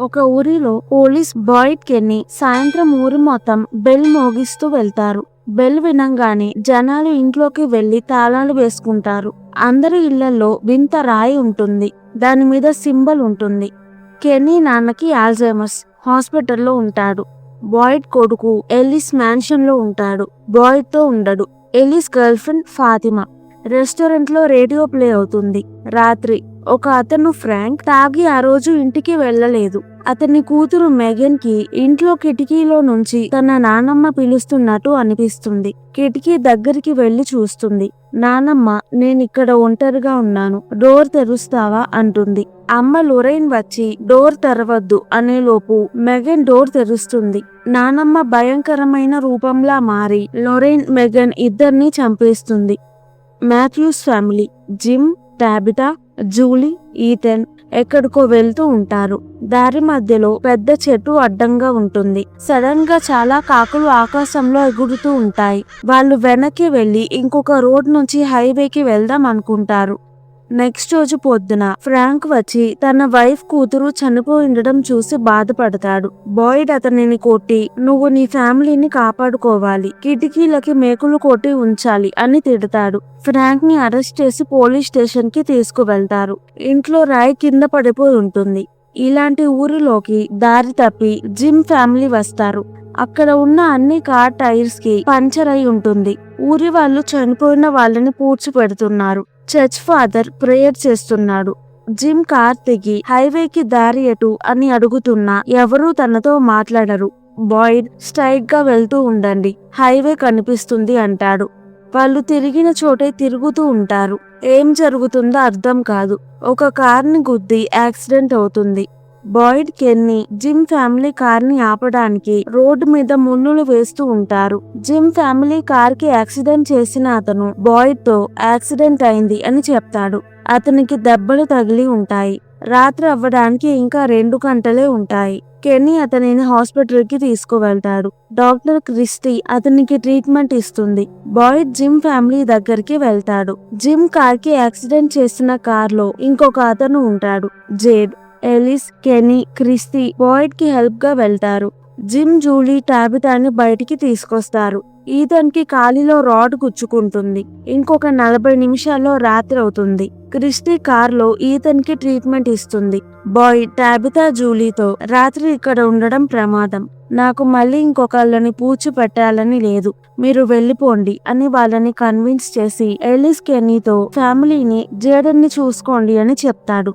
ఒక ఊరిలో police Boyd Kenny సాయంత్రం ఊరి మొత్తం బెల్ మోగిస్తూ వెళ్తారు. బెల్ వినంగానే జనాలు ఇంట్లోకి వెళ్లి తాళాలు వేసుకుంటారు. అందరి ఇళ్లలో వింత రాయి ఉంటుంది. దాని మీద సింబల్ ఉంటుంది. కెన్నీ నాన్నకి ఆల్జైమర్స్. హాస్పిటల్లో ఉంటాడు. బాయిడ్ కొడుకు ఎలిస్ మ్యాన్షన్ లో ఉంటాడు. బాయిడ్ తో ఉండడు. Ellis girlfriend Fatima. Restaurant లో రేడియో ప్లే అవుతుంది. రాత్రి ఒక అతను ఫ్రాంక్ తాగి ఆ రోజు ఇంటికి వెళ్ళలేదు. అతని కూతురు మెగన్ కి ఇంట్లో కిటికీలో నుంచి తన నానమ్మ పిలుస్తున్నట్టు అనిపిస్తుంది. కిటికీ దగ్గరికి వెళ్లి చూస్తుంది. నానమ్మ, నేనిక్కడ ఒంటరిగా ఉన్నాను, డోర్ తెరుస్తావా అంటుంది. అమ్మ లొరైన్ వచ్చి డోర్ తెరవద్దు అనేలోపు మెగన్ డోర్ తెరుస్తుంది. నానమ్మ భయంకరమైన రూపంలా మారి లొరైన్, మెగన్ ఇద్దరిని చంపేస్తుంది. Matthews family Jim, Tabitha, Julie, Ethan ఎక్కడికో వెళ్తూ ఉంటారు. దారి మధ్యలో పెద్ద చెట్టు అడ్డంగా ఉంటుంది. సడన్ గా చాలా కాకులు ఆకాశంలో ఎగురుతూ ఉంటాయి. వాళ్ళు వెనక్కి వెళ్లి ఇంకొక రోడ్ నుంచి హైవేకి వెళ్దాం అనుకుంటారు. నెక్స్ట్ రోజు పొద్దున ఫ్రాంక్ వచ్చి తన వైఫ్ కూతురు చనిపోయి ఉండడం చూసి బాధపడతాడు. బాయిడ్ అతనిని కొట్టి, నువ్వు నీ ఫ్యామిలీని కాపాడుకోవాలి, కిటికీలకి మేకులు కొట్టి ఉంచాలి అని తిడతాడు. ఫ్రాంక్ ని అరెస్ట్ చేసి పోలీస్ స్టేషన్ కి తీసుకువెళ్తారు. ఇంట్లో రాయి కింద పడిపోయి ఉంటుంది. ఇలాంటి ఊరిలోకి దారి తప్పి జిమ్ ఫ్యామిలీ వస్తారు. అక్కడ ఉన్న అన్ని కార్ టైర్స్ కి పంచర్ అయి ఉంటుంది. ఊరి వాళ్ళు చనిపోయిన వాళ్ళని పూడ్చి పెడుతున్నారు. చర్చ్ ఫాదర్ ప్రేయర్ చేస్తున్నాడు. జిమ్ కార్ దిగి హైవేకి దారి ఎటు అని అడుగుతున్నా ఎవరూ తనతో మాట్లాడరు. బాయిడ్, స్ట్రైట్ గా వెళ్తూ ఉండండి, హైవే కనిపిస్తుంది అంటాడు. వాళ్ళు తిరిగిన చోటే తిరుగుతూ ఉంటారు. ఏం జరుగుతుందో అర్థం కాదు. ఒక కార్ని గుద్ది యాక్సిడెంట్ అవుతుంది. Boyd, Kenny gym family car ని ఆపడానికి రోడ్డు మీద ముళ్ళులు వేస్తూ ఉంటారు. జిమ్ ఫ్యామిలీ కార్ కి యాక్సిడెంట్ చేసిన అతను బాయిడ్ తో యాక్సిడెంట్ అయింది అని చెప్తాడు. అతనికి దెబ్బలు తగిలి ఉంటాయి. రాత్రి అవ్వడానికి ఇంకా 2 గంటలే ఉంటాయి. కెన్నీ అతనిని హాస్పిటల్ కి తీసుకువెళ్తాడు. డాక్టర్ క్రిస్టీ అతనికి ట్రీట్మెంట్ ఇస్తుంది. బాయిడ్ జిమ్ ఫ్యామిలీ దగ్గరికి వెళ్తాడు. జిమ్ కార్ కి యాక్సిడెంట్ చేసిన కార్ లో ఇంకొక అతను ఉంటాడు, Jade. Ellis, Kenny, Christy Boyd కి హెల్ప్ గా వెళ్తారు. జిమ్, జూలీ టాబితాని బయటికి తీసుకొస్తారు. ఈథన్ కి కాలిలో రాడ్ గుచ్చుకుంటుంది. ఇంకొక 40 నిమిషాల్లో రాత్రి అవుతుంది. క్రిస్టీ కార్ లో ఈథన్ కి ట్రీట్మెంట్ ఇస్తుంది. బాయిడ్, టాబితా, జూలీతో రాత్రి ఇక్కడ ఉండడం ప్రమాదం, నాకు మళ్ళీ ఇంకొకళ్ళని పూడ్చి పెట్టాలని లేదు, మీరు వెళ్ళిపోండి అని వాళ్ళని కన్విన్స్ చేసి ఎలిస్, కెన్నీతో ఫ్యామిలీని, జేడన్ని చూసుకోండి అని చెప్తాడు.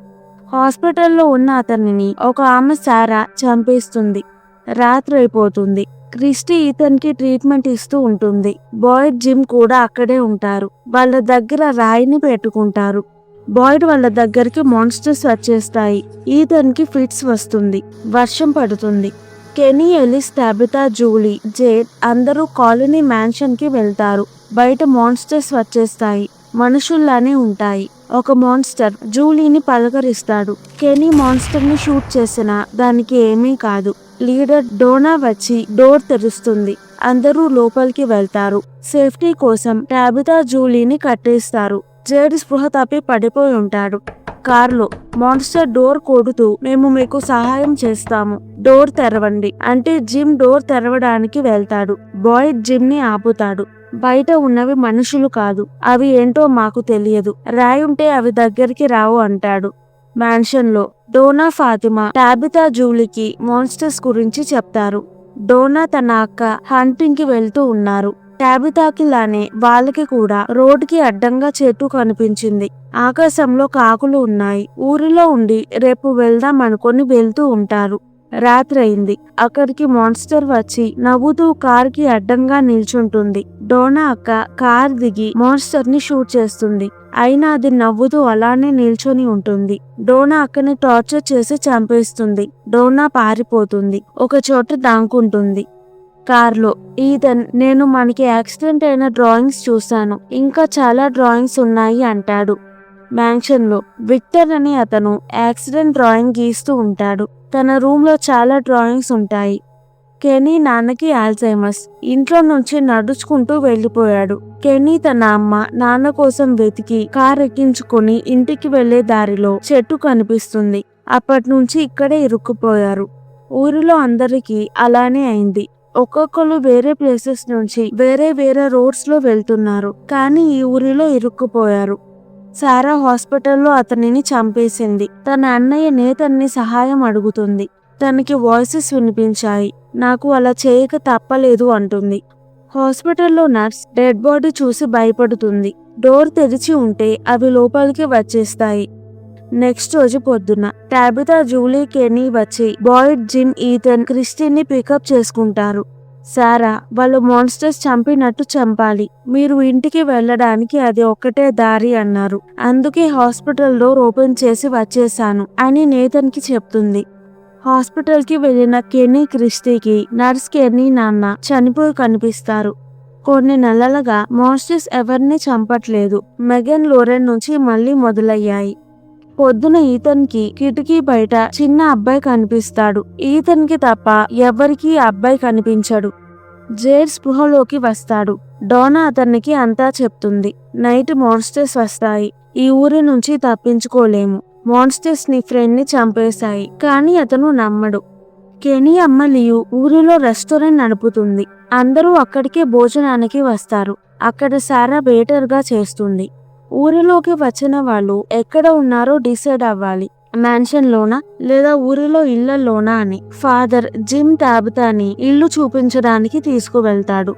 హాస్పిటల్లో ఉన్న అతనిని ఒక ఆమె సారా చంపేస్తుంది. రాత్రి అయిపోతుంది. క్రిస్టీ ఈథన్ కి ట్రీట్మెంట్ ఇస్తూ ఉంటుంది. బాయిడ్, జిమ్ కూడా అక్కడే ఉంటారు. వాళ్ళ దగ్గర రాయిని పెట్టుకుంటారు. బాయిడ్ వాళ్ళ దగ్గరికి మాన్స్టర్స్ వచ్చేస్తాయి. ఈథన్ కి ఫిట్స్ వస్తుంది. వర్షం పడుతుంది. కెనీ, ఎలిస్, టాబితా, జూలీ, జేడ్ అందరూ కాలనీ మ్యాన్షన్ కి వెళ్తారు. బయట మాన్స్టర్స్ వచ్చేస్తాయి. మనుషుల్లానే ఉంటాయి. ఒక మాన్స్టర్ జూలీని పలకరిస్తాడు. కెనీ మాన్స్టర్ ని షూట్ చేసినా దానికి ఏమీ కాదు. లీడర్ డోనా వచ్చి డోర్ తెరుస్తుంది. అందరూ లోపలికి వెళ్తారు. సేఫ్టీ కోసం టాబితా, జూలీని కట్టేస్తారు. జేడ్ స్పృహ తప్పి పడిపోయి ఉంటాడు. కార్లో మాన్స్టర్ డోర్ కొడుతూ, మేము మీకు సహాయం చేస్తాము, డోర్ తెరవండి అంటే జిమ్ డోర్ తెరవడానికి వెళ్తాడు. బాయిడ్ జిమ్ ని ఆపుతాడు. బయట ఉన్నవి మనుషులు కాదు, అవి ఏంటో మాకు తెలియదు, రాయుంటే అవి దగ్గరికి రావు అంటాడు. మ్యాన్షన్ లో డోనా, ఫాతిమా, టాబితా, జూలీకి మాన్స్టర్స్ గురించి చెప్తారు. డోనా తన అక్క హంటింగ్ కి వెళ్తూ ఉన్నారు. టాబితాకి లానే వాళ్ళకి కూడా రోడ్డుకి అడ్డంగా చెట్టు కనిపించింది. ఆకాశంలో కాకులు ఉన్నాయి. ఊరిలో ఉండి రేపు వెళ్దాం అనుకొని వెళ్తూ ఉంటారు. రాత్రి అయింది. అక్కడికి మాన్స్టర్ వచ్చి నవ్వుతూ కార్ కి అడ్డంగా నిల్చుంటుంది. డోనా అక్క కార్ దిగి మాన్స్టర్ ని షూట్ చేస్తుంది. అయినా అది నవ్వుతూ అలానే నిల్చొని ఉంటుంది. డోనా అక్కని టార్చర్ చేసి చంపేస్తుంది. డోనా పారిపోతుంది. ఒక చోట దాంకుంటుంది. కార్లో ఈథన్, నేను మనకి యాక్సిడెంట్ అయిన డ్రాయింగ్స్ చూశాను, ఇంకా చాలా డ్రాయింగ్స్ ఉన్నాయి అంటాడు. మ్యాన్షన్ లో విక్టర్ అని అతను యాక్సిడెంట్ డ్రాయింగ్ గీస్తూ ఉంటాడు. తన రూమ్ లో చాలా డ్రాయింగ్స్ ఉంటాయి. కెనీ నాన్నకి ఆల్జైమర్స్. ఇంట్లో నుంచి నడుచుకుంటూ వెళ్లిపోయాడు. కెనీ తన అమ్మ, నాన్న కోసం వెతికి కార్ ఎక్కించుకొని ఇంటికి వెళ్లే దారిలో చెట్టు కనిపిస్తుంది. అప్పటి నుంచి ఇక్కడే ఇరుక్కుపోయారు. ఊరిలో అందరికీ అలానే అయింది. ఒక్కొక్కరు వేరే ప్లేసెస్ నుంచి వేరే వేరే రోడ్స్ లో వెళ్తున్నారు, కానీ ఈ ఊరిలో ఇరుక్కుపోయారు. సారా హాస్పిటల్లో అతనిని చంపేసింది. తన అన్నయ్య నేతన్ని సహాయం అడుగుతుంది. తనకి వాయిసెస్ వినిపించాయి. నాకు అలా చేయక తప్పలేదు అంటుంది. హాస్పిటల్లో నర్స్ డెడ్ బాడీ చూసి భయపడుతుంది. డోర్ తెరిచి ఉంటే అవి లోపలికి వచ్చేస్తాయి. నెక్స్ట్ రోజు పొద్దున టాబితా, జూలీ, కెనీ వచ్చి బాయిడ్, జిమ్, ఈథన్, క్రిస్టిని పికప్ చేసుకుంటారు. సారా, వాళ్ళు మాన్స్టర్స్ చంపినట్టు చంపాలి, మీరు ఇంటికి వెళ్ళడానికి అది ఒక్కటే దారి అన్నారు. అందుకే హాస్పిటల్ డోర్ ఓపెన్ చేసి వచ్చేసాను అని నేతన్ కి చెప్తుంది. హాస్పిటల్ కి వెళ్లిన కెనీ, క్రిస్టీకి నర్స్ కెనీ నాన్న చనిపోయి కనిపిస్తారు. కొన్ని నెలలుగా మాన్స్టర్స్ ఎవరిని చంపట్లేదు. మెగన్, లోరెన్ నుంచి మళ్ళీ మొదలయ్యాయి. పొద్దున ఈథన్ కి కిటికీ బయట చిన్న అబ్బాయి కనిపిస్తాడు. ఈథన్ కి తప్ప ఎవరికీ అబ్బాయి కనిపించడు. జేడ్ స్పృహలోకి వస్తాడు. డోనా అతనికి అంతా చెప్తుంది. నైట్ మాన్స్టర్స్ వస్తాయి, ఈ ఊరి నుంచి తప్పించుకోలేము, మాన్స్టర్స్ నీ ఫ్రెండ్ ని చంపేశాయి. కానీ అతను నమ్మడు. కెనీ అమ్మ లియు ఊరిలో రెస్టారెంట్ నడుపుతుంది. అందరూ అక్కడికే భోజనానికి వస్తారు. అక్కడ సారా వెయిటర్ గా చేస్తుంది. ఊరిలోకి వచ్చిన వాళ్ళు ఎక్కడ ఉన్నారో డిసైడ్ అవ్వాలి, మ్యాన్షన్ లోనా లేదా ఊరిలో ఇళ్లలోనా అని. ఫాదర్ జిమ్ టాబితాని ఇల్లు చూపించడానికి తీసుకువెళ్తాడు.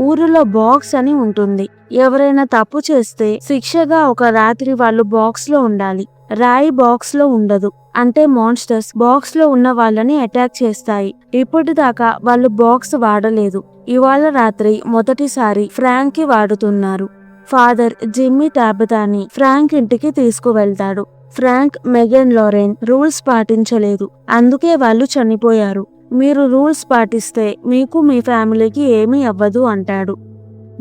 ఊరిలో బాక్స్ అని ఉంటుంది. ఎవరైనా తప్పు చేస్తే శిక్షగా ఒక రాత్రి వాళ్ళు బాక్స్ లో ఉండాలి. రాయి బాక్స్ లో ఉండదు, అంటే మాన్స్టర్స్ బాక్స్ లో ఉన్న వాళ్ళని అటాక్ చేస్తాయి. ఇప్పటిదాకా వాళ్ళు బాక్స్ వాడలేదు. ఇవాళ రాత్రి మొదటిసారి ఫ్రాంక్ కి వాడుతున్నారు. ఫాదర్ జిమ్మీ టాబితాని ఫ్రాంక్ ఇంటికి తీసుకువెళ్తాడు. ఫ్రాంక్, మెగన్, లోరెన్ రూల్స్ పాటించలేదు, అందుకే వాళ్ళు చనిపోయారు. మీరు రూల్స్ పాటిస్తే మీకు మీ ఫ్యామిలీకి ఏమీ అవ్వదు అంటాడు.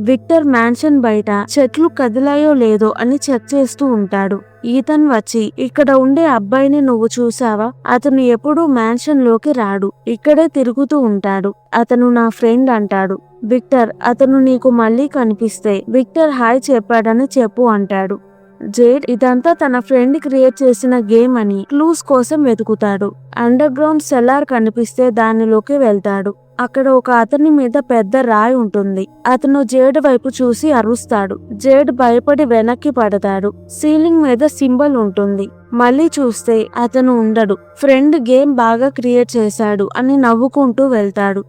విక్టర్ మ్యాన్షన్ బయట చెట్లు కదిలాయో లేదో అని చెక్ చేస్తూ ఉంటాడు. ఈథన్ వచ్చి, ఇక్కడ ఉండే అబ్బాయిని నువ్వు చూసావా? అతను ఎప్పుడూ మ్యాన్షన్ లోకి రాడు, ఇక్కడే తిరుగుతూ ఉంటాడు. అతను నా ఫ్రెండ్ అంటాడు. విక్టర్, అతను నీకు మళ్ళీ కనిపిస్తే విక్టర్ హాయ్ చెప్పాడని చెప్పు అంటాడు. జేడ్ ఇదంతా తన ఫ్రెండ్ క్రియేట్ చేసిన గేమ్ అని క్లూస్ కోసం వెతుకుతాడు. అండర్ గ్రౌండ్ సెల్లార్ కనిపిస్తే దానిలోకి వెళ్తాడు. అక్కడ ఒక అతని మీద పెద్ద రాయి ఉంటుంది. అతను జేడ్ వైపు చూసి అరుస్తాడు. జేడ్ భయపడి వెనక్కి పడతాడు. సీలింగ్ మీద సింబల్ ఉంటుంది. మళ్ళీ చూస్తే అతను ఉండడు. ఫ్రెండ్ గేమ్ బాగా క్రియేట్ చేశాడు అని నవ్వుకుంటూ వెళ్తాడు.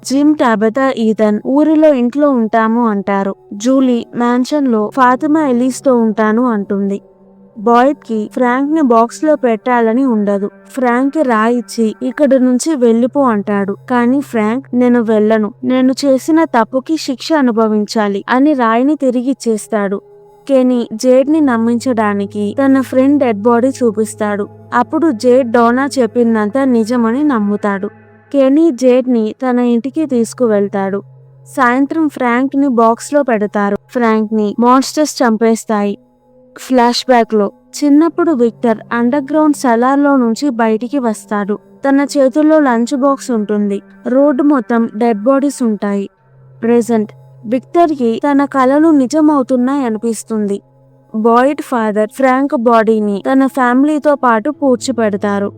జిమ్, టాబితా, ఈథన్ ఊరిలో ఇంట్లో ఉంటాము అంటారు. జూలీ మ్యాన్షన్ లో ఫాతిమా, ఎలీస్ తో ఉంటాను అంటుంది. బాయిడ్ కి ఫ్రాంక్ ని బాక్స్ లో పెట్టాలని ఉండదు. ఫ్రాంక్ కి రాయిచ్చి ఇక్కడి నుంచి వెళ్ళిపో అంటాడు. కానీ ఫ్రాంక్, నేను వెళ్ళను, నేను చేసిన తప్పుకి శిక్ష అనుభవించాలి అని రాయిని తిరిగిచ్చేస్తాడు. కెనీ జేడ్ ని నమ్మించడానికి తన ఫ్రెండ్ డెడ్ బాడీ చూపిస్తాడు. అప్పుడు జేడ్ డోనా చెప్పిందంతా నిజమని నమ్ముతాడు. కెనీ జేడ్ ని తన ఇంటికి తీసుకువెళ్తాడు. సాయంత్రం ఫ్రాంక్ ని బాక్స్ లో పెడతారు. ఫ్రాంక్ ని మాన్స్టర్స్ చంపేస్తాయి. ఫ్లాష్ బ్యాక్ లో చిన్నప్పుడు విక్టర్ అండర్ గ్రౌండ్ సెలార్ లో నుంచి బయటికి వస్తాడు. తన చేతుల్లో లంచ్ బాక్స్ ఉంటుంది. రోడ్డు మొత్తం డెడ్ బాడీస్ ఉంటాయి. ప్రెజెంట్ విక్టర్ కి తన కలలు నిజమవుతున్నాయి అనిపిస్తుంది. బాయిడ్ ఫాదర్ ఫ్రాంక్ బాడీని తన ఫ్యామిలీతో పాటు పూడ్చిపెడతారు.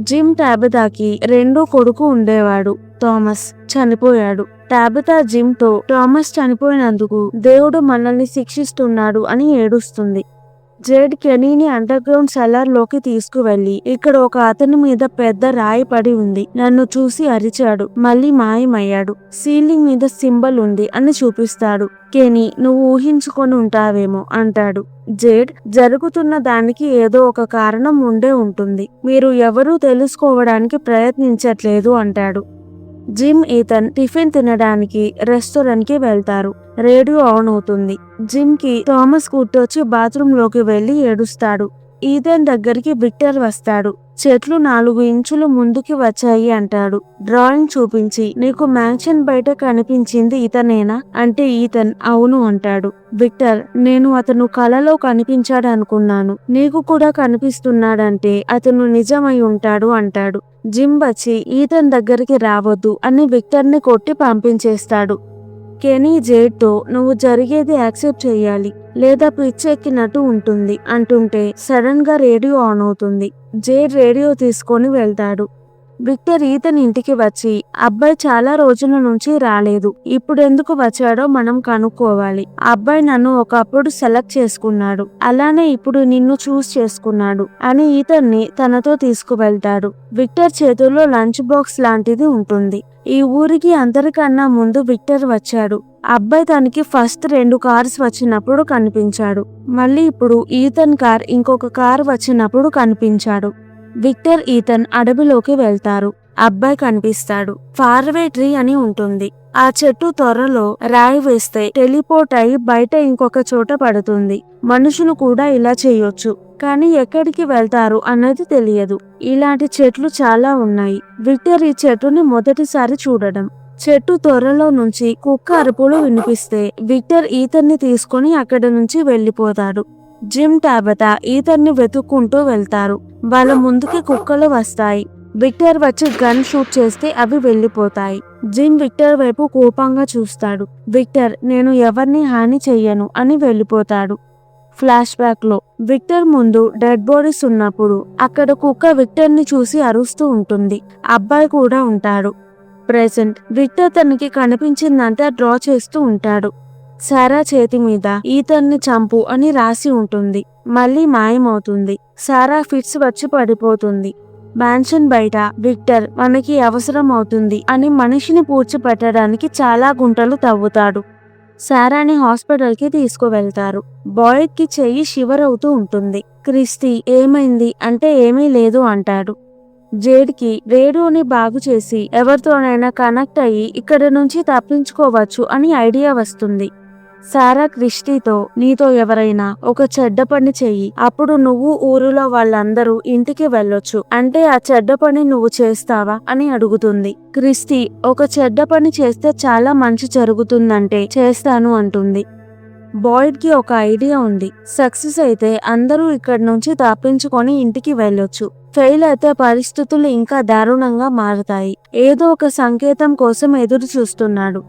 జిమ్, టాబితాకి రెండో కొడుకు ఉండేవాడు, థామస్. చనిపోయాడు. టాబితా జిమ్ తో థామస్ చనిపోయినందుకు దేవుడు మనల్ని శిక్షిస్తున్నాడు అని ఏడుస్తుంది. జేడ్ కెనీని అండర్ గ్రౌండ్ సెల్లార్ లోకి తీసుకువెళ్లి, ఇక్కడ ఒక అతని మీద పెద్ద రాయి పడి ఉంది, నన్ను చూసి అరిచాడు, మళ్ళీ మాయమయ్యాడు, సీలింగ్ మీద సింబల్ ఉంది అని చూపిస్తాడు. కెనీ, నువ్వు ఊహించుకొని ఉంటావేమో అంటాడు. జేడ్, జరుగుతున్న దానికి ఏదో ఒక కారణం ఉండే ఉంటుంది, మీరు ఎవరూ తెలుసుకోవడానికి ప్రయత్నించట్లేదు అంటాడు. జిమ్, ఈథన్ టిఫిన్ తినడానికి రెస్టారెంట్ కి వెళ్తారు. రేడియో ఆన్ అవుతుంది. జిమ్ కి థామస్ గుర్తొచ్చి బాత్రూమ్ లోకి వెళ్లి ఏడుస్తాడు. ఈథన్ దగ్గరికి విక్టర్ వస్తాడు. చెట్లు 4 ఇంచులు ముందుకి వచ్చాయి అంటాడు. డ్రాయింగ్ చూపించి, నీకు మ్యాన్షన్ బయట కనిపించింది ఇతనేనా అంటే ఈథన్ అవును అంటాడు. విక్టర్, నేను అతను కలలో కనిపించాడు అనుకున్నాను, నీకు కూడా కనిపిస్తున్నాడంటే అతను నిజమై ఉంటాడు అంటాడు. జిమ్ వచ్చి ఈథన్ దగ్గరికి రావద్దు అని విక్టర్ ని కొట్టి పంపించేస్తాడు. కెనీ జేడ్తో నువ్వు జరిగేది యాక్సెప్ట్ చేయాలి లేదా పిచ్చెక్కినట్టు ఉంటుంది అంటుంటే సడన్ గా రేడియో ఆన్ అవుతుంది. జేడ్ రేడియో తీసుకొని వెళ్తాడు. విక్టర్ ఈతన్ ఇంటికి వచ్చి అబ్బాయి చాలా రోజుల నుంచి రాలేదు, ఇప్పుడెందుకు వచ్చాడో మనం కనుక్కోవాలి. అబ్బాయి నన్ను ఒకప్పుడు సెలెక్ట్ చేసుకున్నాడు, అలానే ఇప్పుడు నిన్ను చూస్ చేసుకున్నాడు అని ఈతన్ని తనతో తీసుకువెళ్తాడు. విక్టర్ చేతుల్లో లంచ్ బాక్స్ లాంటిది ఉంటుంది. ఈ ఊరికి అందరికన్నా ముందు విక్టర్ వచ్చాడు. అబ్బాయి తనకి ఫస్ట్ 2 కార్స్ వచ్చినప్పుడు కనిపించాడు, మళ్ళీ ఇప్పుడు ఈతన్ కార్ ఇంకొక కార్ వచ్చినప్పుడు కనిపించాడు. విక్టర్ ఈతన్ అడవిలోకి వెళ్తారు. అబ్బాయి కనిపిస్తాడు. ఫార్వే ట్రీ అని ఉంటుంది. ఆ చెట్టు త్వరలో రాయి వేస్తే టెలిపోర్ట్ అయి బయట ఇంకొక చోట పడుతుంది. మనుషులు కూడా ఇలా చేయొచ్చు, కానీ ఎక్కడికి వెళ్తారు అన్నది తెలియదు. ఇలాంటి చెట్లు చాలా ఉన్నాయి. విక్టర్ ఈ చెట్టుని మొదటిసారి చూడడం. చెట్టు త్వరలో నుంచి కుక్క అరుపులు వినిపిస్తే విక్టర్ ఈతన్ని తీసుకుని అక్కడి నుంచి వెళ్లిపోతాడు. జిమ్, టాబతా ఈతన్ని వెతుక్కుంటూ వెళ్తారు. వాళ్ళ ముందుకి కుక్కలు వస్తాయి. విక్టర్ వచ్చి గన్ షూట్ చేస్తే అవి వెళ్లిపోతాయి. జిమ్ విక్టర్ వైపు కోపంగా చూస్తాడు. విక్టర్, నేను ఎవరిని హాని చెయ్యను అని వెళ్లిపోతాడు. ఫ్లాష్ బ్యాక్ లో విక్టర్ ముందు డెడ్ బాడీస్ ఉన్నప్పుడు అక్కడ కుక్క విక్టర్ ని చూసి అరుస్తూ ఉంటుంది. అబ్బాయి కూడా ఉంటాడు. ప్రెసెంట్ విక్టర్ తనకి కనిపించిందంతా డ్రా చేస్తూ ఉంటాడు. సారా చేతి మీద ఈతన్ని చంపు అని రాసి ఉంటుంది. మళ్ళీ మాయమవుతుంది. సారా ఫిట్స్ వచ్చి పడిపోతుంది. మ్యాన్షన్ బయట విక్టర్ మనకి అవసరం అవుతుంది అని మనిషిని పూడ్చిపెట్టడానికి చాలా గుంటలు తవ్వుతాడు. సారాని హాస్పిటల్ కి తీసుకువెళ్తారు. బాయ్డ్ కి చెయ్యి షివర్ అవుతూ ఉంటుంది. క్రిస్టీ ఏమైంది అంటే ఏమీ లేదు అంటాడు. జేడ్ కి రేడియోని బాగు చేసి ఎవరితోనైనా కనెక్ట్ అయ్యి ఇక్కడ నుంచి తప్పించుకోవచ్చు అని ఐడియా వస్తుంది. సారా క్రిస్టీతో, నీతో ఎవరైనా ఒక చెడ్డ పని చెయ్యి, అప్పుడు నువ్వు ఊరిలో వాళ్ళందరూ ఇంటికి వెళ్ళొచ్చు, అంటే ఆ చెడ్డ పని నువ్వు చేస్తావా అని అడుగుతుంది. క్రిస్టీ ఒక చెడ్డ పని చేస్తే చాలా మంచి జరుగుతుందంటే చేస్తాను అంటుంది. బాయ్డ్ కి ఒక ఐడియా ఉంది. సక్సెస్ అయితే అందరూ ఇక్కడి నుంచి తప్పించుకొని ఇంటికి వెళ్ళొచ్చు, ఫెయిల్ అయితే పరిస్థితులు ఇంకా దారుణంగా మారుతాయి. ఏదో ఒక సంకేతం కోసం ఎదురు చూస్తున్నాడు.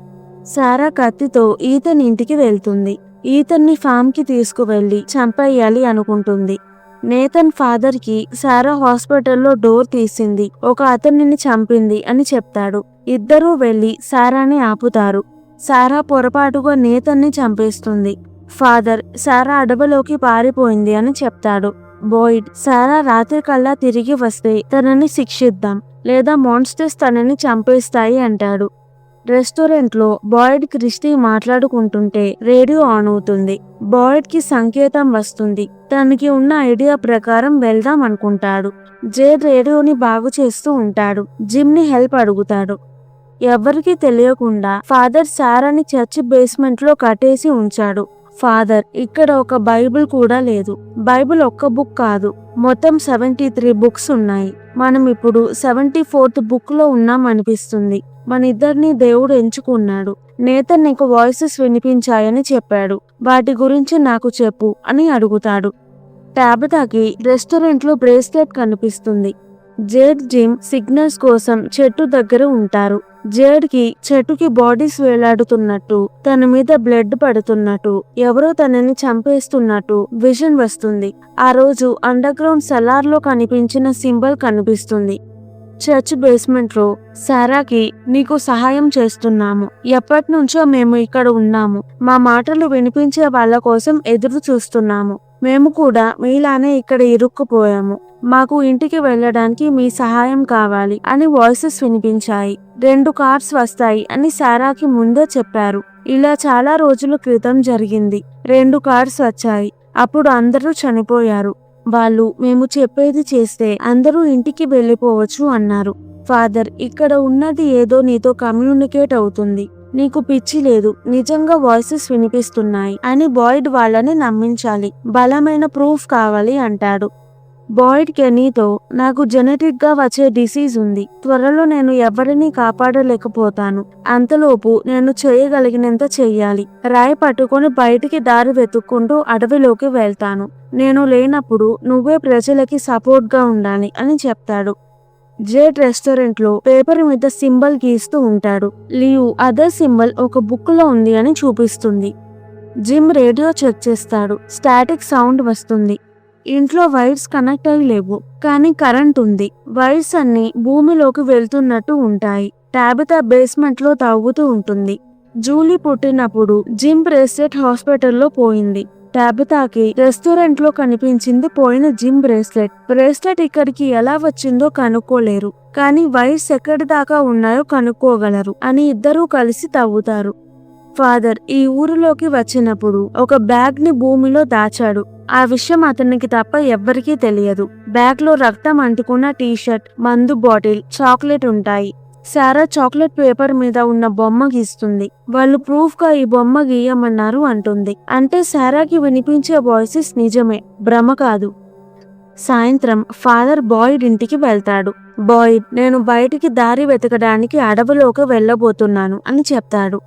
సారా కత్తితో ఈతన్ ఇంటికి వెళ్తుంది. ఈతన్ని ఫామ్ కి తీసుకువెళ్లి చంపేయాలి అనుకుంటుంది. నేతన్ ఫాదర్ కి సారా హాస్పిటల్లో డోర్ తీసింది, ఒక అతనిని చంపింది అని చెప్తాడు. ఇద్దరూ వెళ్లి సారాని ఆపుతారు. సారా పొరపాటుగా నేతన్ని చంపేస్తుంది. ఫాదర్ సారా అడవిలోకి పారిపోయింది అని చెప్తాడు. బాయ్డ్ సారా రాత్రి కల్లా తిరిగి వస్తే తనని శిక్షిద్దాం, లేదా మాన్స్టర్స్ తనని చంపేస్తాయి అంటాడు. రెస్టారెంట్ లో బాయ్డ్ క్రిస్టీ మాట్లాడుకుంటుంటే రేడియో ఆన్ అవుతుంది. బాయ్డ్ కి సంకేతం వస్తుంది. తనకి ఉన్న ఐడియా ప్రకారం వెళ్దాం అనుకుంటాడు. జేడ్ రేడియోని బాగు చేస్తూ ఉంటాడు. జిమ్ ని హెల్ప్ అడుగుతాడు. ఎవరికి తెలియకుండా ఫాదర్ సారాని చర్చ్ బేస్మెంట్ లో కట్టేసి ఉంచాడు. ఫాదర్, ఇక్కడ ఒక బైబిల్ కూడా లేదు. బైబిల్ ఒక్క బుక్ కాదు, మొత్తం 73 బుక్స్ ఉన్నాయి. మనం ఇప్పుడు 74th బుక్ లో ఉన్నాం అనిపిస్తుంది. మన ఇద్దరిని దేవుడు ఎంచుకున్నాడు. నేతన్ నీకు వాయిసెస్ వినిపించాయని చెప్పాడు, వాటి గురించి నాకు చెప్పు అని అడుగుతాడు. టాబతాకి రెస్టారెంట్ లో బ్రేస్లెట్ కనిపిస్తుంది. జేడ్, జిమ్ సిగ్నల్స్ కోసం చెట్టు దగ్గర ఉంటారు. జేడ్ కి చెట్టుకి బాడీస్ వేలాడుతున్నట్టు, తన మీద బ్లడ్ పడుతున్నట్టు, ఎవరో తనని చంపేస్తున్నట్టు విజన్ వస్తుంది. ఆ రోజు అండర్ గ్రౌండ్ సెలార్ లో కనిపించిన సింబల్ కనిపిస్తుంది. చర్చ్ బేస్మెంట్ లో సారాకి, నీకు సహాయం చేస్తున్నాము, ఎప్పటి నుంచో మేము ఇక్కడ ఉన్నాము, మా మాటలు వినిపించే వాళ్ళ కోసం ఎదురు చూస్తున్నాము, మేము కూడా మీలానే ఇక్కడ ఇరుక్కుపోయాము, మాకు ఇంటికి వెళ్ళడానికి మీ సహాయం కావాలి అని వాయిసెస్ వినిపించాయి. 2 కార్స్ వస్తాయి అని సారాకి ముందే చెప్పారు. ఇలా చాలా రోజుల క్రితం జరిగింది. 2 కార్స్ వచ్చాయి. అప్పుడు అందరూ చనిపోయారు. వాళ్ళు మేము చెప్పేది చేస్తే అందరూ ఇంటికి వెళ్ళిపోవచ్చు అన్నారు. ఫాదర్, ఇక్కడ ఉన్నది ఏదో నీతో కమ్యూనికేట్ అవుతుంది, నీకు పిచ్చి లేదు, నిజంగా వాయిసెస్ వినిపిస్తున్నాయి అని బాయ్డ్ వాళ్ళని నమ్మించాలి, బలమైన ప్రూఫ్ కావాలి అంటాడు. బాయ్డ్ కెనీతో, నాకు జెనెటిక్ గా వచ్చే డిసీజ్ ఉంది, త్వరలో నేను ఎవరిని కాపాడలేకపోతాను, అంతలోపు నేను చేయగలిగినంత చెయ్యాలి, రాయి పట్టుకొని బయటికి దారి వెతుక్కుంటూ అడవిలోకి వెళ్తాను, నేను లేనప్పుడు నువ్వే ప్రజలకి సపోర్ట్ గా ఉండాలి అని చెప్తాడు. జేడ్ రెస్టారెంట్ లో పేపర్ మీద సింబల్ గీస్తూ ఉంటాడు. లియు అదే సింబల్ ఒక బుక్ లో ఉంది అని చూపిస్తుంది. జిమ్ రేడియో చెక్ చేస్తాడు. స్టాటిక్ సౌండ్ వస్తుంది. ఇంట్లో వైర్స్ కనెక్ట్ అయి లేవు, కానీ కరెంట్ ఉంది. వైర్స్ అన్ని భూమిలోకి వెళ్తున్నట్టు ఉంటాయి. టాబితా బేస్మెంట్ లో తవ్వుతూ ఉంటుంది. జూలీ పుట్టినప్పుడు జిమ్ బ్రేస్లెట్ హాస్పిటల్లో పోయింది. టాబితాకి రెస్టారెంట్ లో కనిపించింది పోయిన జిమ్ బ్రేస్లెట్. బ్రేస్లెట్ ఇక్కడికి ఎలా వచ్చిందో కనుక్కోలేరు, కానీ వైర్స్ ఎక్కడి దాకా ఉన్నాయో కనుక్కోగలరు అని ఇద్దరూ కలిసి తవ్వుతారు. ఫాదర్ ఈ ఊరిలోకి వచ్చినప్పుడు ఒక బ్యాగ్ ని భూమిలో దాచాడు. ఆ విషయం అతనికి తప్ప ఎవ్వరికీ తెలియదు. బ్యాగ్ లో రక్తం అంటుకున్న టీషర్ట్, మందు బాటిల్, చాక్లెట్ ఉంటాయి. సారా చాక్లెట్ పేపర్ మీద ఉన్న బొమ్మ గీస్తుంది. వాళ్ళు ప్రూఫ్ గా ఈ బొమ్మ గీయమన్నారు అంటుంది. అంటే సారాకి వినిపించే వాయిసెస్ నిజమే, భ్రమ కాదు. సాయంత్రం ఫాదర్ బాయిడ్ ఇంటికి వెళ్తాడు. బాయిడ్, నేను బయటికి దారి వెతకడానికి అడవిలోకి వెళ్ళబోతున్నాను అని చెప్తాడు.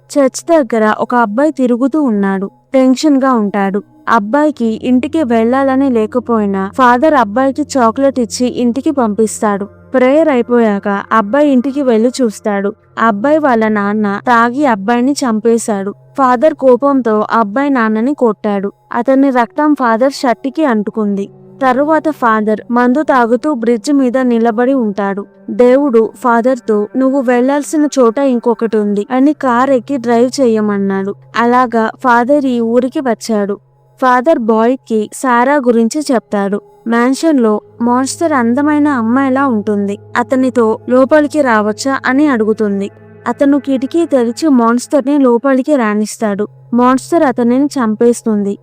చర్చ్ దగ్గర ఒక అబ్బాయి తిరుగుతూ ఉన్నాడు. టెన్షన్ గా ఉంటాడు. అబ్బాయికి ఇంటికి వెళ్లాలని లేకపోయినా ఫాదర్ అబ్బాయికి చాక్లెట్ ఇచ్చి ఇంటికి పంపిస్తాడు. ప్రేయర్ అయిపోయాక అబ్బాయి ఇంటికి వెళ్లి చూస్తాడు. అబ్బాయి వాళ్ళ నాన్న తాగి అబ్బాయిని చంపేశాడు. ఫాదర్ కోపంతో అబ్బాయి నాన్నని కొట్టాడు. అతని రక్తం ఫాదర్ షర్ట్కి అంటుకుంది. తరువాత ఫాదర్ మందు తాగుతూ బ్రిడ్జ్ మీద నిలబడి ఉంటాడు. దేవుడు ఫాదర్ తో నువ్వు వెళ్లాల్సిన చోట ఇంకొకటి ఉంది అని కార్ ఎక్కి డ్రైవ్ చేయమన్నాడు. అలాగా ఫాదర్ ఈ ఊరికి వచ్చాడు. ఫాదర్ బాయ్ కి సారా గురించి చెప్తాడు. మ్యాన్షన్ లో మాన్స్టర్ అందమైన అమ్మాయిలా ఉంటుంది. అతనితో లోపలికి రావచ్చా అని అడుగుతుంది. అతను కిటికీ తెరిచి మాన్స్టర్ ని లోపలికి రాణిస్తాడు. మాన్స్టర్ అతనిని చంపేస్తుంది.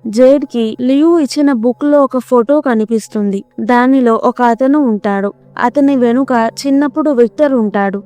జేడ్ కి లియు ఇచ్చిన బుక్ లో ఒక ఫోటో కనిపిస్తుంది. దానిలో ఒక అతను ఉంటాడు. అతని వెనుక చిన్నప్పుడు విక్టర్ ఉంటాడు.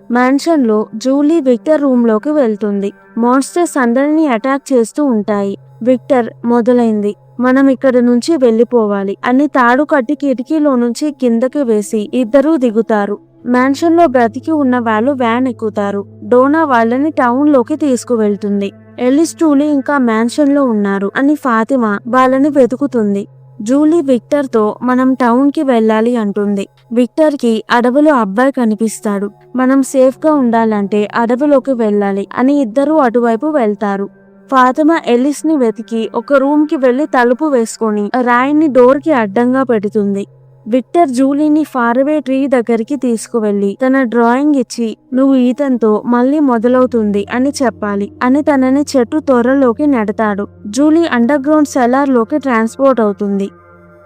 మ్యాన్షన్ లో జూలీ విక్టర్ రూమ్ లోకి వెళ్తుంది. మాన్స్టర్స్ అందరినీ అటాక్ చేస్తూ ఉంటాయి. విక్టర్ మొదలైంది, మనం ఇక్కడి నుంచి వెళ్లిపోవాలి అని తాడు కట్టి కిటికీలో నుంచి కిందకి వేసి ఇద్దరూ దిగుతారు. మ్యాన్షన్ లో బ్రతికి ఉన్న వాళ్ళు వ్యాన్ ఎక్కుతారు. డోనా వాళ్ళని టౌన్ లోకి తీసుకువెళ్తుంది. ఎలిస్, జూలీ ఇంకా మ్యాన్షన్ లో ఉన్నారు అని ఫాతిమా వాళ్ళని వెతుకుతుంది. జూలీ విక్టర్ తో మనం టౌన్ కి వెళ్ళాలి అంటుంది. విక్టర్ కి అడవిలో అబ్బాయి కనిపిస్తాడు. మనం సేఫ్ గా ఉండాలంటే అడవిలోకి వెళ్ళాలి అని ఇద్దరూ అటువైపు వెళ్తారు. ఫాతిమా ఎలిస్ ని వెతికి ఒక రూమ్ కి వెళ్లి తలుపు వేసుకొని రాయిని డోర్ కి అడ్డంగా పెడుతుంది. విక్టర్ జూలీని ఫార్వే ట్రీ దగ్గరికి తీసుకువెళ్లి తన డ్రాయింగ్ ఇచ్చి నువ్వు ఈతన్తో మళ్ళీ మొదలవుతుంది అని చెప్పాలి అని తనని చెట్టు తొర్రలోకి నెడతాడు. జూలీ అండర్ గ్రౌండ్ సెలార్ లోకి ట్రాన్స్పోర్ట్ అవుతుంది.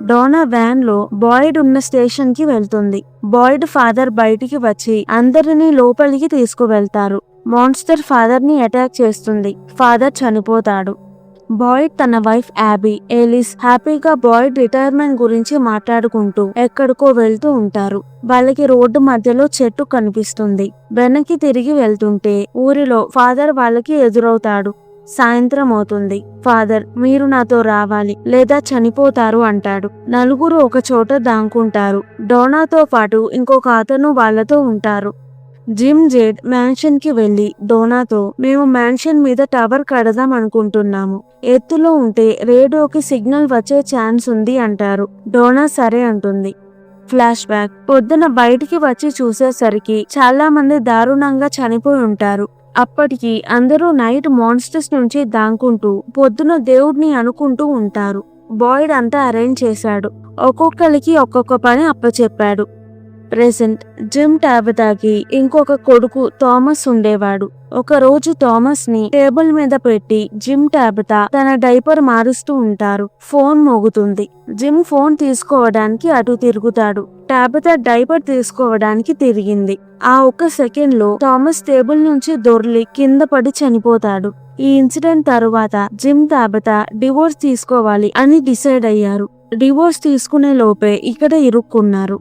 డోనా వ్యాన్ లో బాయిడ్ ఉన్న స్టేషన్ కి వెళ్తుంది. బాయిడ్ ఫాదర్ బయటికి వచ్చి అందరినీ లోపలికి తీసుకువెళ్తారు. మాన్స్టర్ ఫాదర్ ని అటాక్ చేస్తుంది. ఫాదర్ చనిపోతాడు. బాయిడ్ తన వైఫ్ యాబీ, ఎలిస్ హ్యాపీగా బాయిడ్ రిటైర్మెంట్ గురించి మాట్లాడుకుంటూ ఎక్కడికో వెళ్తూ ఉంటారు. వాళ్ళకి రోడ్డు మధ్యలో చెట్టు కనిపిస్తుంది. వెనక్కి తిరిగి వెళ్తుంటే ఊరిలో ఫాదర్ వాళ్ళకి ఎదురవుతాడు. సాయంత్రం అవుతుంది. ఫాదర్, మీరు నాతో రావాలి లేదా చనిపోతారు అంటాడు. నలుగురు ఒక చోట దాంకుంటారు. డోనాతో పాటు ఇంకొక అతను వాళ్ళతో ఉంటారు. జిమ్, జేడ్ మ్యాన్షన్ కి వెళ్లి డోనాతో మేము మ్యాన్షన్ మీద టవర్ కడదాం అనుకుంటున్నాము. ఎత్తులో ఉంటే రేడియోకి సిగ్నల్ వచ్చే ఛాన్స్ ఉంది అంటారు. డోనా సరే అంటుంది. ఫ్లాష్ బ్యాక్, పొద్దున బయటికి వచ్చి చూసేసరికి చాలా మంది దారుణంగా చనిపోయి ఉంటారు. అప్పటికి అందరూ నైట్ మాన్స్టర్స్ నుంచి దాంకుంటూ పొద్దున దేవుడిని అనుకుంటూ ఉంటారు. బాయిడ్ అంతా అరేంజ్ చేశాడు. ఒక్కొక్కరికి ఒక్కొక్క పని అప్పచెప్పాడు. ప్రెసెంట్ జిమ్, టాబితాకి ఇంకొక కొడుకు థామస్ ఉండేవాడు. ఒక రోజు థామస్ ని టేబుల్ మీద పెట్టి జిమ్, టాబితా తన డైపర్ మారుస్తూ ఉంటారు. ఫోన్ మోగుతుంది. జిమ్ ఫోన్ తీసుకోవడానికి అటు తిరుగుతాడు. టాబితా డైపర్ తీసుకోవడానికి తిరిగింది. ఆ ఒక్క సెకండ్ లో థామస్ టేబుల్ నుంచి దొర్లి కింద పడి చనిపోతాడు. ఈ ఇన్సిడెంట్ తరువాత జిమ్, టాబితా డివోర్స్ తీసుకోవాలి అని డిసైడ్ అయ్యారు. డివోర్స్ తీసుకునే లోపే ఇక్కడ ఇరుక్కున్నారు.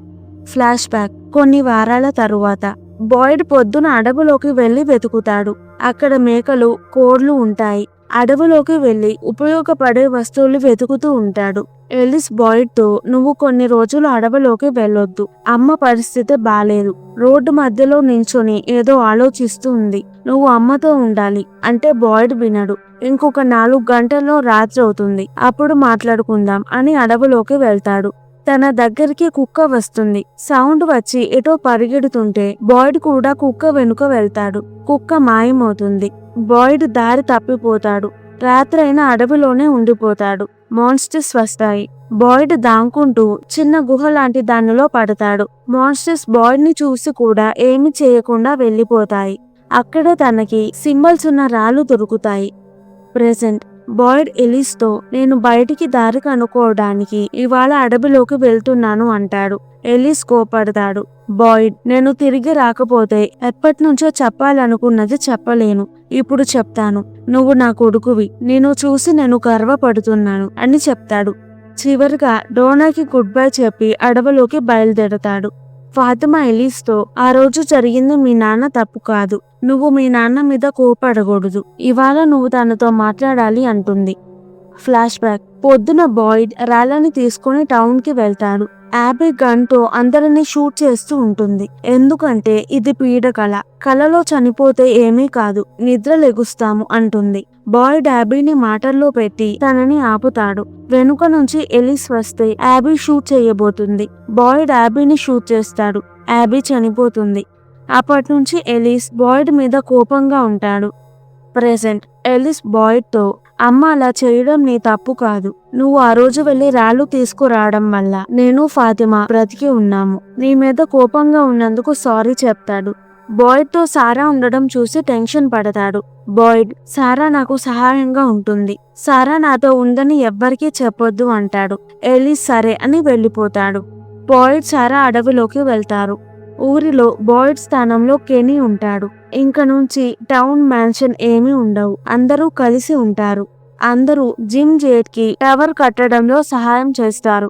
ఫ్లాష్ బ్యాక్, కొన్ని వారాల తరువాత బాయిడ్ పొద్దున అడవిలోకి వెళ్లి వెతుకుతాడు. అక్కడ మేకలు, కోళ్లు ఉంటాయి. అడవిలోకి వెళ్లి ఉపయోగపడే వస్తువులు వెతుకుతూ ఉంటాడు. ఎలిస్ బాయిడ్ తో నువ్వు కొన్ని రోజులు అడవిలోకి వెళ్ళొద్దు, అమ్మ పరిస్థితి బాలేదు. రోడ్డు మధ్యలో నించొని ఏదో ఆలోచిస్తూ ఉంది. నువ్వు అమ్మతో ఉండాలి అంటే బాయిడ్ వినడు. ఇంకొక 4 గంటల్లో రాత్రి అవుతుంది, అప్పుడు మాట్లాడుకుందాం అని అడవిలోకి వెళ్తాడు. తన దగ్గరికి కుక్క వస్తుంది. సౌండ్ వచ్చి ఎటో పరిగెడుతుంటే బాయిడ్ కూడా కుక్క వెనుక వెళ్తాడు. కుక్క మాయమవుతుంది. బాయిడ్ దారి తప్పిపోతాడు. రాత్రైన అడవిలోనే ఉండిపోతాడు. మాన్స్టర్స్ వస్తాయి. బాయిడ్ దాంకుంటూ చిన్న గుహ లాంటి దానిలో పడతాడు. మాన్స్టర్స్ బాయిడ్ ని చూసి కూడా ఏమి చేయకుండా వెళ్ళిపోతాయి. అక్కడ తనకి సింబల్స్ ఉన్న రాళ్ళు దొరుకుతాయి. ప్రెసెంట్ బాయిడ్ ఎలిస్ తో నేను బయటికి దారి కనుక్కోవడానికి ఇవాళ అడవిలోకి వెళ్తున్నాను అంటాడు. ఎలిస్ కోపడతాడు. బాయిడ్, నేను తిరిగి రాకపోతే ఎప్పటినుంచో చెప్పాలనుకున్నది చెప్పలేను. ఇప్పుడు చెప్తాను. నువ్వు నా కొడుకువి. నేను చూసి నేను గర్వపడుతున్నాను అని చెప్తాడు. చివరిగా డోనాకి గుడ్ బై చెప్పి అడవిలోకి బయలుదేరతాడు. ఫాతిమా ఎలిస్ తో, ఆ రోజు జరిగింది మీ నాన్న తప్పు కాదు. నువ్వు మీ నాన్న మీద కోపడకూడదు. ఇవాళ నువ్వు తనతో మాట్లాడాలి అంటుంది. Flash back. పొద్దున బాయిడ్ రాళ్ళని తీసుకుని టౌన్ కి వెళ్తాడు. యాబీ గన్ తో అందరినీ షూట్ చేస్తూ ఉంటుంది. ఎందుకంటే ఇది పీడకల. కలలో చనిపోతే ఏమీ కాదు, నిద్ర లెగుస్తాము అంటుంది. బాయిడ్ యాబీని మాటల్లో పెట్టి తనని ఆపుతాడు. వెనుక నుంచి ఎలిస్ వస్తే యాబీ షూట్ చేయబోతుంది. బాయిడ్ యాబీని షూట్ చేస్తాడు. యాబీ చనిపోతుంది. అప్పటి నుంచి ఎలిస్ బాయిడ్ మీద కోపంగా ఉంటాడు. ప్రెసెంట్ ఎలిస్ బాయిడ్ తో, అమ్మ అలా చేయడం నీ తప్పు కాదు. నువ్వు ఆ రోజు వెళ్లి రాళ్ళు తీసుకురావడం వల్ల నేను ఫాతిమా బ్రతికి ఉన్నాము. నీ మీద కోపంగా ఉన్నందుకు సారీ చెప్తాడు. బాయిడ్ తో సారా ఉండడం చూసి టెన్షన్ పడతాడు. బాయిడ్, సారా నాకు సహాయంగా ఉంటుంది. సారా నాతో ఉందని ఎవ్వరికీ చెప్పొద్దు అంటాడు. ఎలిస్ సరే అని వెళ్ళిపోతాడు. బాయిడ్ సారా అడవిలోకి వెళ్తారు. ఊరిలో బాయిడ్ స్థానంలో కెనీ ఉంటాడు. ఇంక నుంచి టౌన్ మ్యాన్షన్ ఏమీ ఉండవు. అందరూ కలిసి ఉంటారు. అందరూ జిమ్ జేడ్ కి టవర్ కట్టడంలో సహాయం చేస్తారు.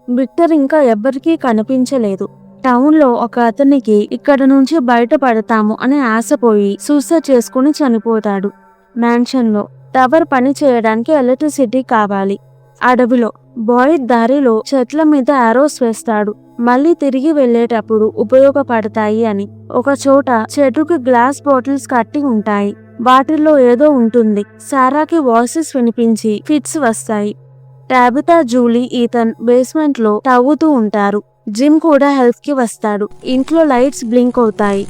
విక్టర్ ఇంకా ఎవ్వరికీ కనిపించలేదు. టౌన్ లో ఒక అతనికి ఇక్కడ నుంచి బయటపడతాము అని ఆశపోయి సూసైడ్ చేసుకుని చనిపోతాడు. మ్యాన్షన్ లో టవర్ పని చేయడానికి ఎలక్ట్రిసిటీ కావాలి. అడవిలో బాయిడ్ దారిలో చెట్ల మీద ఆరోస్ వేస్తాడు. మళ్ళీ తిరిగి వెళ్లేటప్పుడు ఉపయోగపడతాయి అని. ఒక చోట చెట్టుకి గ్లాస్ బాటిల్స్ కట్టి ఉంటాయి. వాటిల్లో ఏదో ఉంటుంది. సారాకి వాయిసెస్ వినిపించి ఫిట్స్ వస్తాయి. టాబితా, జూలీ, ఈథన్ బేస్మెంట్ లో తవ్వుతూ ఉంటారు. జిమ్ కూడా హెల్ప్ కి వస్తాడు. ఇంట్లో లైట్స్ బ్లింక్ అవుతాయి.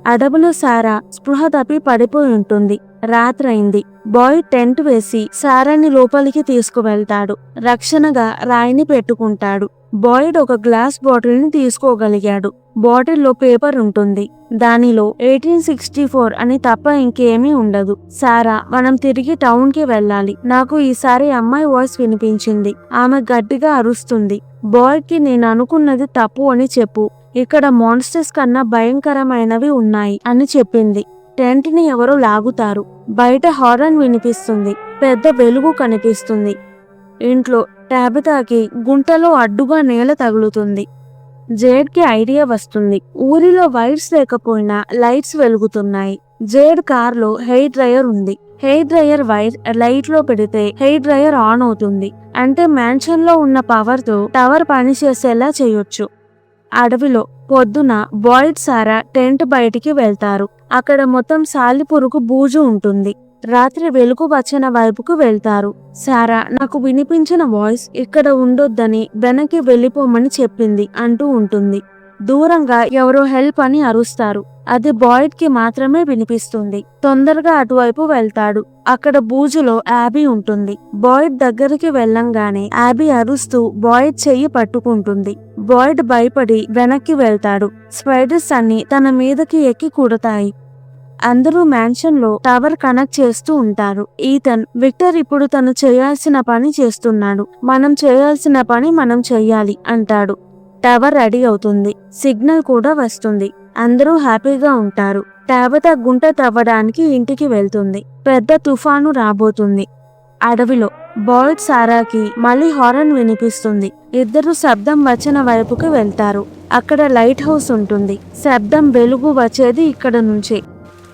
అడవిలో సారా స్పృహ తప్పి పడిపోయి ఉంటుంది. రాత్రైంది. బాయిడ్ టెంట్ వేసి సారాని లోపలికి తీసుకువెళ్తాడు. రక్షణగా రాయిని పెట్టుకుంటాడు. బాయిడ్ ఒక గ్లాస్ బాటిల్ ని తీసుకోగలిగాడు. బాటిల్లో పేపర్ ఉంటుంది. దానిలో 1864 అని తప్ప ఇంకేమీ ఉండదు. సారా, మనం తిరిగి టౌన్ కి వెళ్ళాలి. నాకు ఈసారి అమ్మాయి వాయిస్ వినిపించింది. ఆమె గట్టిగా అరుస్తుంది. బాయిడ్ కి నేను అనుకున్నది తప్పు అని చెప్పు. ఇక్కడ మాన్స్టర్స్ కన్నా భయంకరమైనవి ఉన్నాయి అని చెప్పింది. టెంట్ ని ఎవరో లాగుతారు. బయట హారన్ వినిపిస్తుంది. పెద్ద వెలుగు కనిపిస్తుంది. ఇంట్లో టాబితాకి గుంటలో అడ్డుగా నేల తగులుతుంది. జేడ్ కి ఐడియా వస్తుంది. ఊరిలో వైర్స్ లేకపోయినా లైట్స్ వెలుగుతున్నాయి. జేడ్ కార్ లో హెయిర్ డ్రయర్ ఉంది. హెయిర్ డ్రయర్ వైర్ లైట్ లో పెడితే హెయిర్ డ్రయర్ ఆన్ అవుతుంది. అంటే మ్యాన్షన్ లో ఉన్న పవర్ తో టవర్ పనిచేసేలా చేయొచ్చు. అడవిలో పొద్దున బాయిడ్, సారా టెంట్ బయటికి వెళ్తారు. అక్కడ మొత్తం సాలిపురుగు బూజు ఉంటుంది. రాత్రి వెలుగు వచ్చిన వైపుకు వెళ్తారు. సారా, నాకు వినిపించిన వాయిస్ ఇక్కడ ఉండొద్దని వెనక్కి వెళ్ళిపోమని చెప్పింది అంటూ ఉంటుంది. దూరంగా ఎవరో హెల్ప్ అని అరుస్తారు. అది బాయిడ్ కి మాత్రమే వినిపిస్తుంది. తొందరగా అటువైపు వెళ్తాడు. అక్కడ బూజులో యాబీ ఉంటుంది. బాయిడ్ దగ్గరికి వెళ్ళంగానే యాబీ అరుస్తూ బాయిడ్ చెయ్యి పట్టుకుంటుంది. బాయిడ్ భయపడి వెనక్కి వెళ్తాడు. స్పైడర్స్ అన్ని తన మీదకి ఎక్కి కుడతాయి. అందరూ మ్యాన్షన్ లో టవర్ కనెక్ట్ చేస్తూ ఉంటారు. ఈథన్, విక్టర్ ఇప్పుడు తను చేయాల్సిన పని చేస్తున్నాడు. మనం చేయాల్సిన పని మనం చెయ్యాలి అంటాడు. టవర్ రెడీ అవుతుంది. సిగ్నల్ కూడా వస్తుంది. అందరూ హ్యాపీగా ఉంటారు. టాబితా గుంట తవ్వడానికి ఇంటికి వెళ్తుంది. పెద్ద తుఫాను రాబోతుంది. అడవిలో బాయిడ్, సారాకి మళ్ళీ హారన్ వినిపిస్తుంది. ఇద్దరు శబ్దం వచ్చిన వైపుకి వెళ్తారు. అక్కడ లైట్ హౌస్ ఉంటుంది. శబ్దం, వెలుగు వచ్చేది ఇక్కడ నుంచే.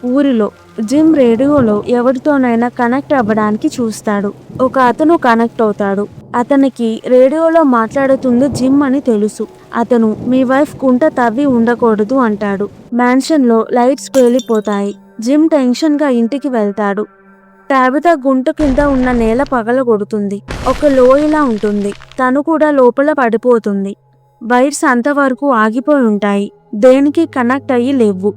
ఊరిలో జిమ్ రేడియోలో ఎవరితోనైనా కనెక్ట్ అవ్వడానికి చూస్తాడు. ఒక అతను కనెక్ట్ అవుతాడు. అతనికి రేడియోలో మాట్లాడుతుంది జిమ్ అని తెలుసు. అతను, మీ వైఫ్ గుంట తవ్వి ఉండకూడదు అంటాడు. మ్యాన్షన్ లో లైట్స్ పేలిపోతాయి. జిమ్ టెన్షన్ గా ఇంటికి వెళ్తాడు. టాబితా గుంట కింద ఉన్న నేల పగలగొడుతుంది. ఒక లోయలా ఉంటుంది. తను కూడా లోపల పడిపోతుంది. వైర్స్ అంతవరకు ఆగిపోయి ఉంటాయి. దేనికి కనెక్ట్ అయ్యి లేవు.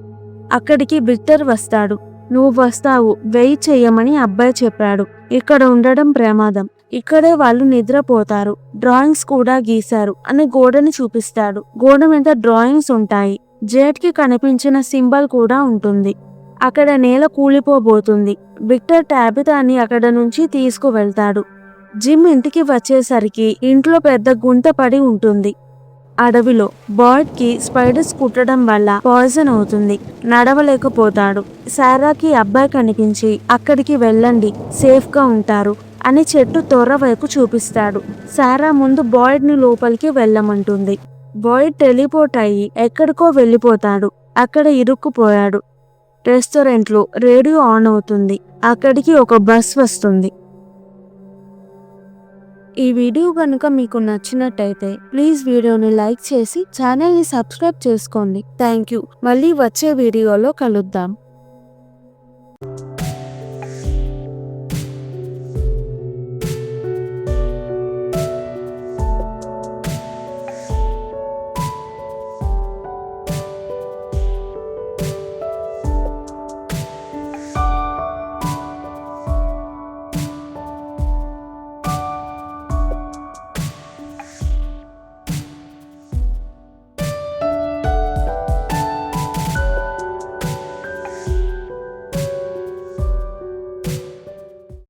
అక్కడికి విక్టర్ వస్తాడు. నువ్వు వస్తావు, వెయిట్ చెయ్యమని అబ్బాయి చెప్పాడు. ఇక్కడ ఉండడం ప్రమాదం. ఇక్కడే వాళ్ళు నిద్రపోతారు. డ్రాయింగ్స్ కూడా గీశారు అని గోడని చూపిస్తాడు. గోడ మీద డ్రాయింగ్స్ ఉంటాయి. జేట్కి కనిపించిన సింబల్ కూడా ఉంటుంది. అక్కడ నేల కూలిపోబోతుంది. విక్టర్ టాబితాని అక్కడ నుంచి తీసుకువెళ్తాడు. జిమ్ ఇంటికి వచ్చేసరికి ఇంట్లో పెద్ద గుంత పడి ఉంటుంది. అడవిలో బాయ్డ్కి స్పైడర్స్ కుట్టడం వల్ల పాయిజన్ అవుతుంది. నడవలేకపోతాడు. సారాకి అబ్బాయి కనిపించి అక్కడికి వెళ్ళండి, సేఫ్గా ఉంటారు అని చెట్టు తొర్ర వైపు చూపిస్తాడు. సారా ముందు బాయ్డ్ని లోపలికి వెళ్ళమంటుంది. బాయ్డ్ టెలిపోర్ట్ అయ్యి ఎక్కడికో వెళ్ళిపోతాడు. అక్కడ ఇరుక్కుపోయాడు. రెస్టారెంట్లో రేడియో ఆన్ అవుతుంది. అక్కడికి ఒక బస్ వస్తుంది. ఈ వీడియో కనుక మీకు నచ్చినట్టయితే ప్లీజ్ వీడియోని లైక్ చేసి ఛానల్ని సబ్స్క్రైబ్ చేసుకోండి. Thank you. మళ్ళీ వచ్చే వీడియోలో కలుద్దాం.